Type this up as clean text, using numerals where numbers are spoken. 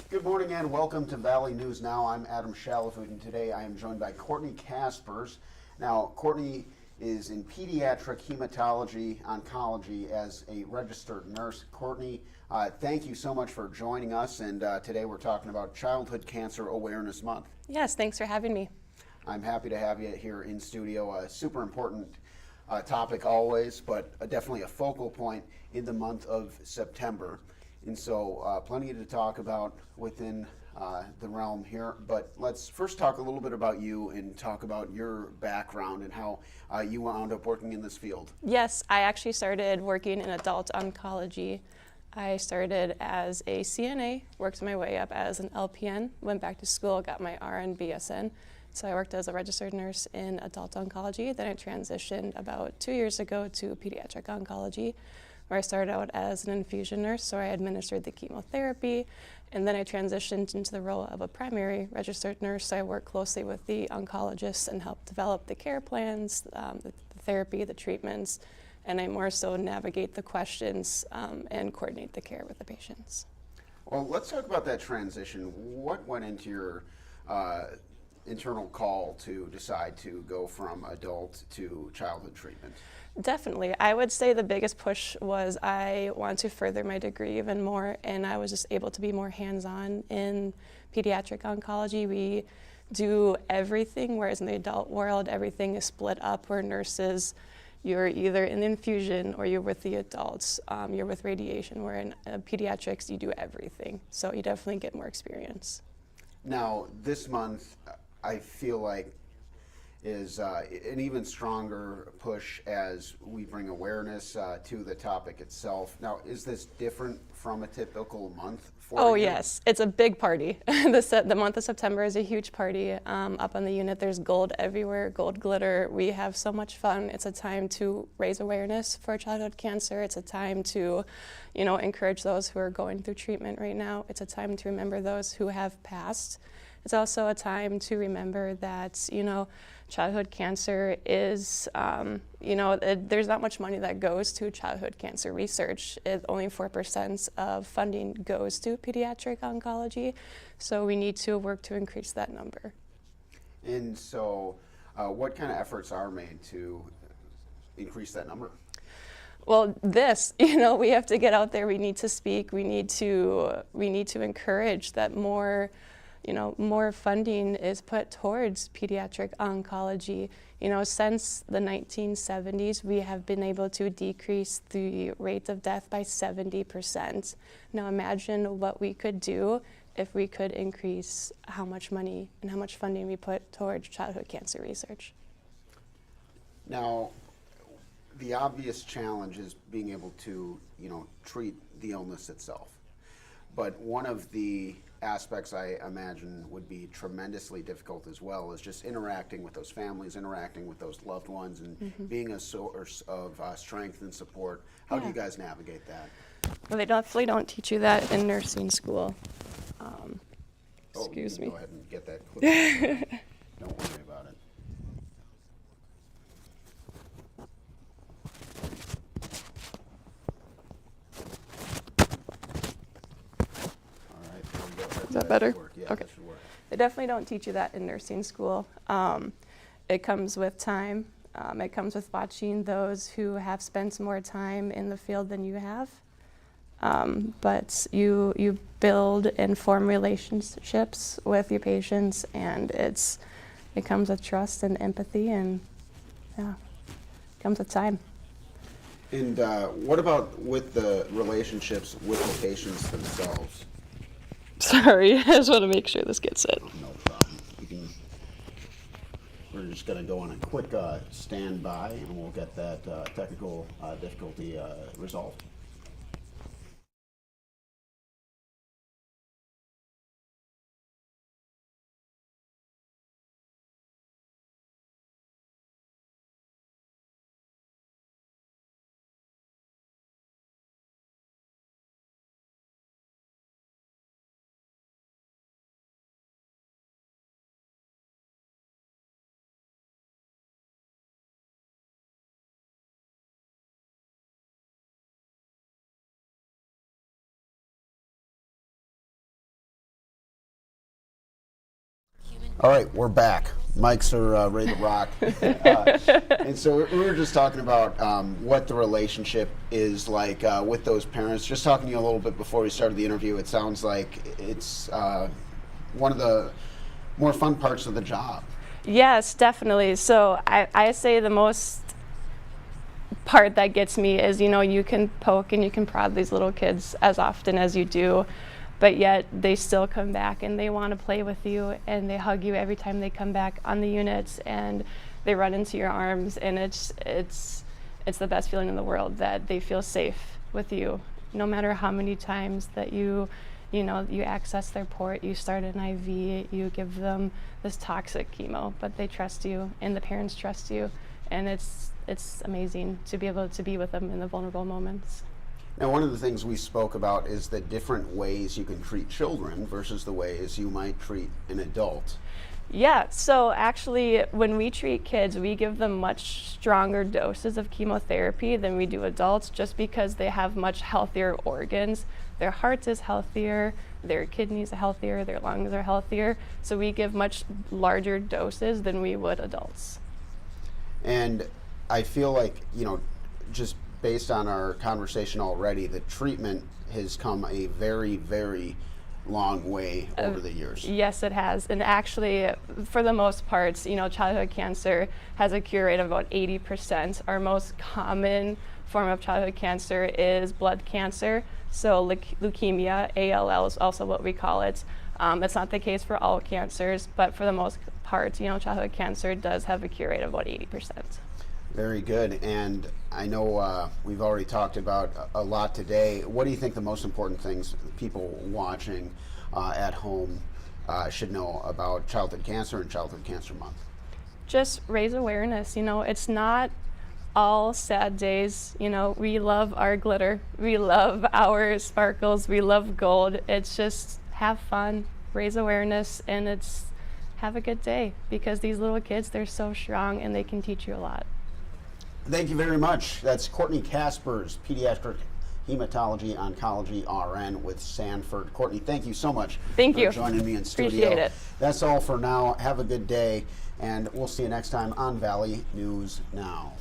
Good morning and welcome to Valley News Now. I'm Adam Shalafood, and today I am joined by Courtney Caspers. Now, Courtney is in pediatric hematology oncology as a registered nurse. Courtney, thank you so much for joining us, and today we're talking about Childhood Cancer Awareness Month. Yes, thanks for having me. I'm happy to have you here in studio. A super important topic always, but definitely a focal point in the month of September. And so plenty to talk about within the realm here, but let's first talk a little bit about you and talk about your background and how you wound up working in this field. Yes, I actually started working in adult oncology. I started as a CNA, worked my way up as an LPN, went back to school, got my RN BSN. So I worked as a registered nurse in adult oncology. Then I transitioned about 2 years ago to pediatric oncology, where I started out as an infusion nurse, so I administered the chemotherapy, and then I transitioned into the role of a primary registered nurse. So I work closely with the oncologists and help develop the care plans, the therapy, the treatments, and I more so navigate the questions and coordinate the care with the patients. Well, let's talk about that transition. What went into your internal call to decide to go from adult to childhood treatment? Definitely. I would say the biggest push was I want to further my degree even more, and I was just able to be more hands-on in pediatric oncology. We do everything, whereas in the adult world, everything is split up, where nurses, you're either in infusion or you're with the adults, you're with radiation, where in pediatrics, you do everything. So you definitely get more experience. Now, this month, I feel like is an even stronger push as we bring awareness to the topic itself. Now, is this different from a typical month for you? Oh yes, it's a big party. The month of September is a huge party. Up on the unit, there's gold everywhere, gold glitter. We have so much fun. It's a time to raise awareness for childhood cancer. It's a time to, encourage those who are going through treatment right now. It's a time to remember those who have passed. It's also a time to remember that, childhood cancer is, there's not much money that goes to childhood cancer research. Only 4% of funding goes to pediatric oncology, so we need to work to increase that number. And so what kind of efforts are made to increase that number? Well, we have to get out there. We need to speak. We need to encourage that more funding is put towards pediatric oncology. Since the 1970s, we have been able to decrease the rate of death by 70%. Now imagine what we could do if we could increase how much money and how much funding we put towards childhood cancer research. Now, the obvious challenge is being able to, treat the illness itself. But one of the aspects I imagine would be tremendously difficult as well is just interacting with those families, interacting with those loved ones, and being a source of strength and support. How do you guys navigate that? Well, they definitely don't teach you that in nursing school. Excuse me. Go ahead and get that clip. Don't worry about it. Is that better? Yeah, okay. That should work. They definitely don't teach you that in nursing school. It comes with time. It comes with watching those who have spent more time in the field than you have. But you build and form relationships with your patients, and it comes with trust and empathy, and it comes with time. And what about with the relationships with the patients themselves? Sorry, I just want to make sure this gets it. No problem. We're just going to go on a quick standby, and we'll get that technical difficulty resolved. All right, we're back. Mics are ready to rock. And so we were just talking about what the relationship is like with those parents. Just talking to you a little bit before we started the interview, it sounds like it's one of the more fun parts of the job. Yes, definitely. So I say the most part that gets me is, you can poke and you can prod these little kids as often as you do, but yet they still come back and they want to play with you and they hug you every time they come back on the units and they run into your arms, and it's the best feeling in the world that they feel safe with you, no matter how many times that you access their port, you start an IV, you give them this toxic chemo, but they trust you and the parents trust you, and it's amazing to be able to be with them in the vulnerable moments. Now, one of the things we spoke about is the different ways you can treat children versus the ways you might treat an adult. Yeah, so actually when we treat kids, we give them much stronger doses of chemotherapy than we do adults, just because they have much healthier organs. Their heart is healthier, their kidneys are healthier, their lungs are healthier, so we give much larger doses than we would adults. And I feel like, just based on our conversation already, the treatment has come a very, very long way over the years. Yes, it has. And actually, for the most part, childhood cancer has a cure rate of about 80%. Our most common form of childhood cancer is blood cancer. So leukemia, ALL is also what we call it. It's not the case for all cancers, but for the most part, childhood cancer does have a cure rate of about 80%. Very good. And I know we've already talked about a lot today. What do you think the most important things people watching at home should know about childhood cancer and Childhood Cancer Month? Just raise awareness. It's not all sad days. We love our glitter. We love our sparkles. We love gold. It's just have fun, raise awareness, and have a good day, because these little kids, they're so strong and they can teach you a lot. Thank you very much. That's Courtney Caspers, pediatric Hematology Oncology RN with Sanford. Courtney, thank you so much for joining me in studio. Appreciate it. That's all for now. Have a good day, and we'll see you next time on Valley News Now.